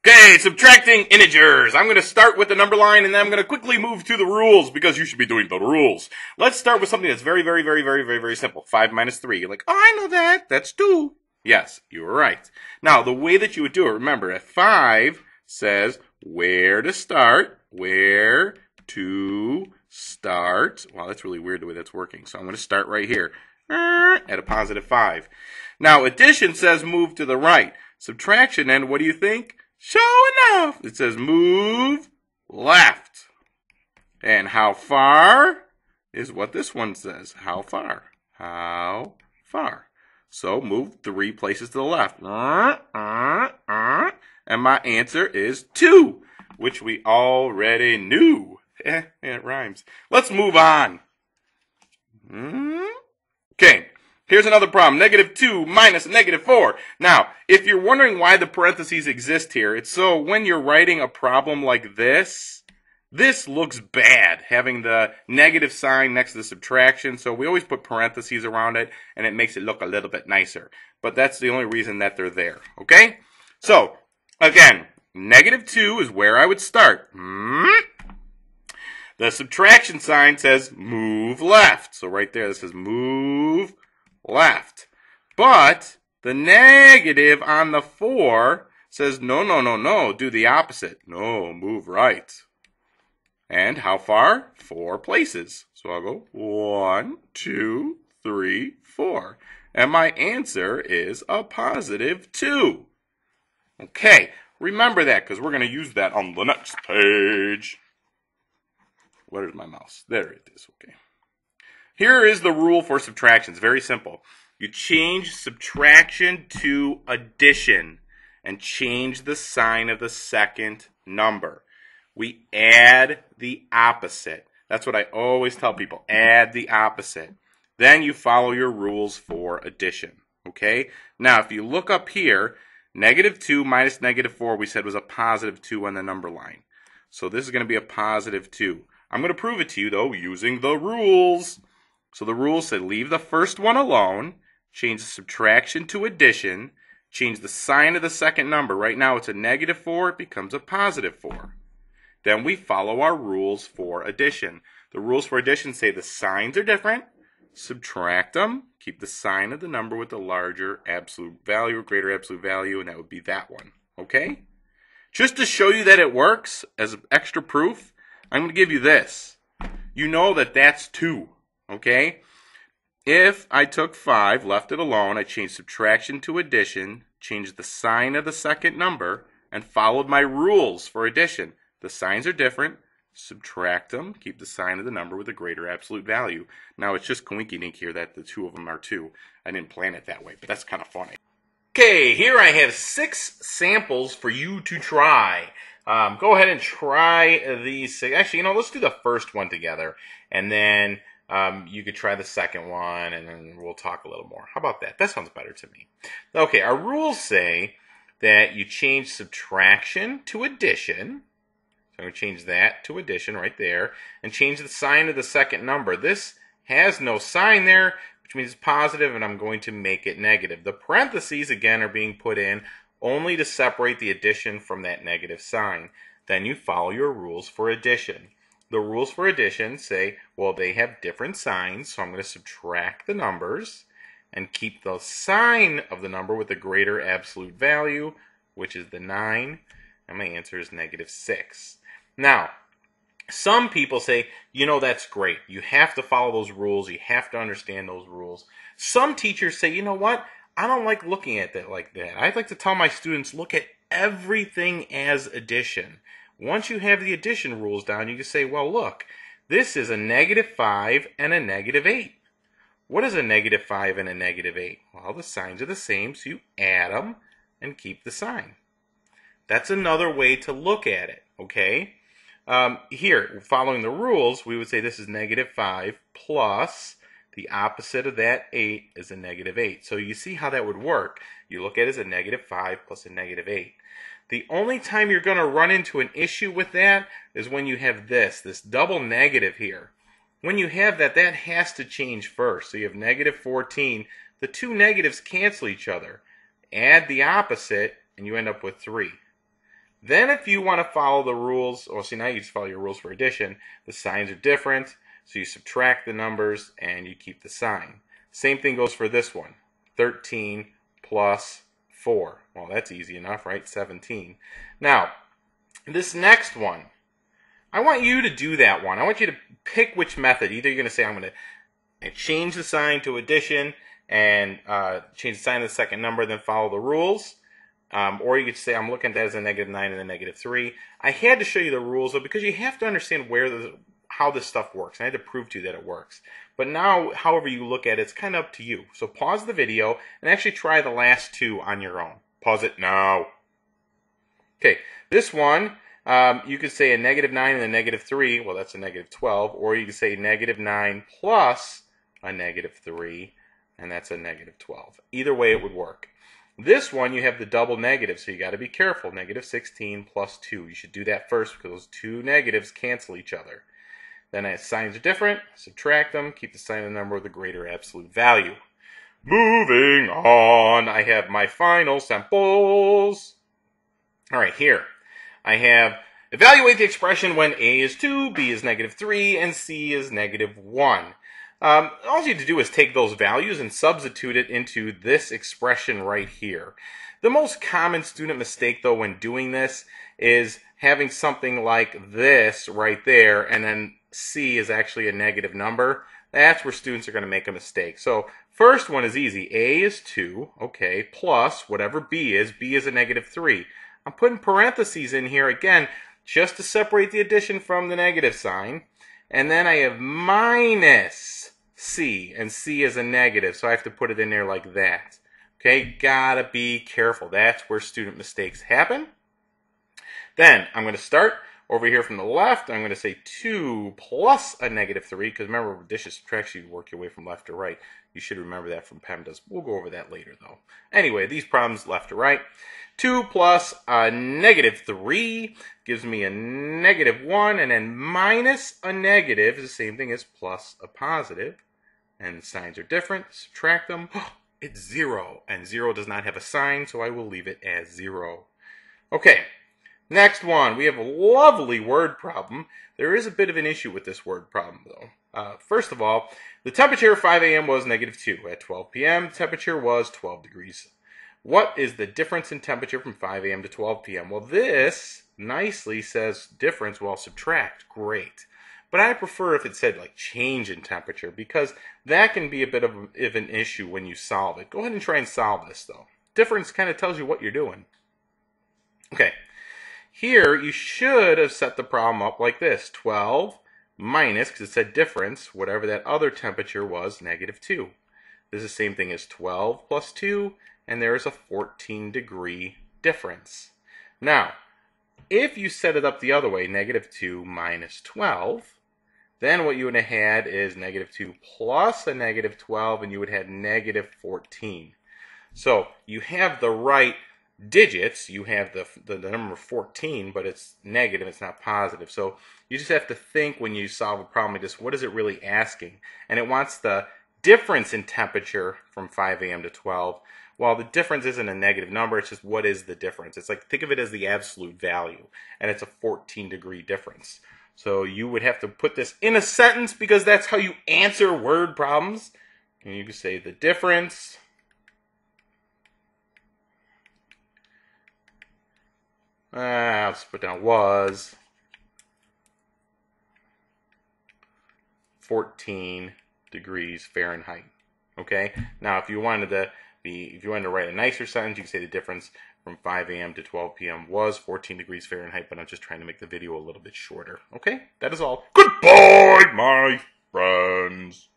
Okay, subtracting integers. I'm going to start with the number line and then I'm going to quickly move to the rules because you should be doing the rules. Let's start with something that's very simple. 5 minus 3. You're like, oh, I know that. That's 2. Yes, you were right. Now, the way that you would do it, remember, at 5 says where to start. Where to start. Wow, that's really weird the way that's working. So I'm going to start right here at a positive 5. Now, addition says move to the right. Subtraction, then, what do you think? Sure enough, it says move left. And how far is what this one says. How far? How far? So move 3 places to the left. And my answer is 2, which we already knew. It rhymes. Let's move on. Okay. Here's another problem. -2 minus -4. Now, if you're wondering why the parentheses exist here, it's so when you're writing a problem like this looks bad, having the negative sign next to the subtraction. So we always put parentheses around it, and it makes it look a little bit nicer. But that's the only reason that they're there, okay? So, again, -2 is where I would start. The subtraction sign says move left. So right there, this says move left. But the negative on the 4 says no, do the opposite. No, move right. And how far? 4 places. So I'll go 1, 2, 3, 4. And my answer is a +2. Okay, remember that because we're going to use that on the next page. Where's my mouse? There it is. Okay. Here is the rule for subtractions. Very simple. You change subtraction to addition and change the sign of the second number. We add the opposite. That's what I always tell people. Add the opposite. Then you follow your rules for addition. Okay? Now, if you look up here, -2 minus -4 we said was a +2 on the number line. So this is going to be a +2. I'm going to prove it to you, though, using the rules. So the rules said leave the first one alone, change the subtraction to addition, change the sign of the second number. Right now it's a -4, it becomes a +4. Then we follow our rules for addition. The rules for addition say the signs are different, subtract them, keep the sign of the number with the larger absolute value or greater absolute value, and that would be that one. Okay? Just to show you that it works, as extra proof, I'm going to give you this. You know that that's 2. Okay? If I took 5, left it alone, I changed subtraction to addition, changed the sign of the second number, and followed my rules for addition. The signs are different. Subtract them. Keep the sign of the number with a greater absolute value. Now, it's just coinky-dink here that the 2 of them are 2. I didn't plan it that way, but that's kind of funny. Okay, here I have 6 samples for you to try. Go ahead and try these 6. Actually, let's do the first one together, and then you could try the second one, and then we'll talk a little more. How about that? That sounds better to me. Okay, our rules say that you change subtraction to addition. So I'm going to change that to addition right there, and change the sign of the second number. This has no sign there, which means it's positive, and I'm going to make it negative. The parentheses, again, are being put in only to separate the addition from that negative sign. Then you follow your rules for addition. The rules for addition say, well, they have different signs, so I'm going to subtract the numbers and keep the sign of the number with the greater absolute value, which is the 9, and my answer is -6. Now, some people say, that's great. You have to follow those rules. You have to understand those rules. Some teachers say, you know what? I don't like looking at that like that. I'd like to tell my students, look at everything as addition. Once you have the addition rules down, you can say, well, look, this is a -5 and a -8. What is a -5 and a -8? Well, the signs are the same, so you add them and keep the sign. That's another way to look at it, okay? Here, following the rules, we would say this is -5 plus the opposite of that 8 is a -8. So you see how that would work. You look at it as a -5 plus a -8. The only time you're going to run into an issue with that is when you have this double negative here. When you have that, that has to change first. So you have -14. The two negatives cancel each other. Add the opposite, and you end up with 3. Then if you want to follow the rules, well, see, now you just follow your rules for addition. The signs are different, so you subtract the numbers and you keep the sign. Same thing goes for this one. 13 plus 4. Well, that's easy enough, right? 17. Now, this next one, I want you to do that one. I want you to pick which method. Either you're going to say, I'm going to change the sign to addition and change the sign to the second number, then follow the rules. Or you could say, I'm looking at that as a -9 and a -3. I had to show you the rules, though, because you have to understand how this stuff works. And I had to prove to you that it works. But now, however you look at it, it's kind of up to you. So pause the video and actually try the last two on your own. Pause it now. Okay, this one, you could say a -9 and a -3. Well, that's a -12. Or you could say -9 plus a -3, and that's a -12. Either way, it would work. This one, you have the double negative, so you got to be careful. -16 plus 2. You should do that first because those two negatives cancel each other. Then as signs are different, subtract them, keep the sign of the number with a greater absolute value. Moving on, I have my final samples. All right, here I have evaluate the expression when A is 2, B is -3, and C is -1. All you have to do is take those values and substitute it into this expression right here. The most common student mistake, though, when doing this is having something like this right there, and then C is actually a negative number. That's where students are going to make a mistake. So first one is easy. A is 2, okay, plus whatever B is. B is a -3. I'm putting parentheses in here again just to separate the addition from the negative sign. And then I have minus C, and C is a negative, so I have to put it in there like that. Okay, gotta be careful. That's where student mistakes happen. Then I'm going to start over here from the left. I'm going to say 2 plus a -3, because remember, with addition subtraction, you work your way from left to right. You should remember that from PEMDAS. We'll go over that later, though. Anyway, these problems left to right. 2 plus a -3 gives me a -1, and then minus a negative is the same thing as plus a positive. And the signs are different. Subtract them. It's 0, and 0 does not have a sign, so I will leave it as 0. Okay. Next one, we have a lovely word problem. There is a bit of an issue with this word problem, though. First of all, the temperature at 5 a.m. was -2. At 12 p.m., the temperature was 12 degrees. What is the difference in temperature from 5 a.m. to 12 p.m.? Well, this nicely says difference while subtract. Great. But I prefer if it said like change in temperature, because that can be a bit of an issue when you solve it. Go ahead and try and solve this, though. Difference kind of tells you what you're doing. Okay. Here, you should have set the problem up like this. 12 minus, because it said difference, whatever that other temperature was, -2. This is the same thing as 12 plus 2, and there is a 14-degree difference. Now, if you set it up the other way, -2 minus 12, then what you would have had is -2 plus a -12, and you would have -14. So, you have the right digits. You have the number 14, but it's negative, it's not positive. So you just have to think when you solve a problem like this, what is it really asking? And it wants the difference in temperature from 5 a.m. to 12. Well, the difference isn't a negative number, it's just what is the difference. It's like, think of it as the absolute value, and it's a 14-degree difference. So you would have to put this in a sentence, because that's how you answer word problems. And you can say the difference I'll just put down was 14 degrees Fahrenheit. Okay. Now, if you wanted to write a nicer sentence, you can say the difference from 5 a.m. to 12 p.m. was 14 degrees Fahrenheit. But I'm just trying to make the video a little bit shorter. Okay. That is all. Goodbye, my friends.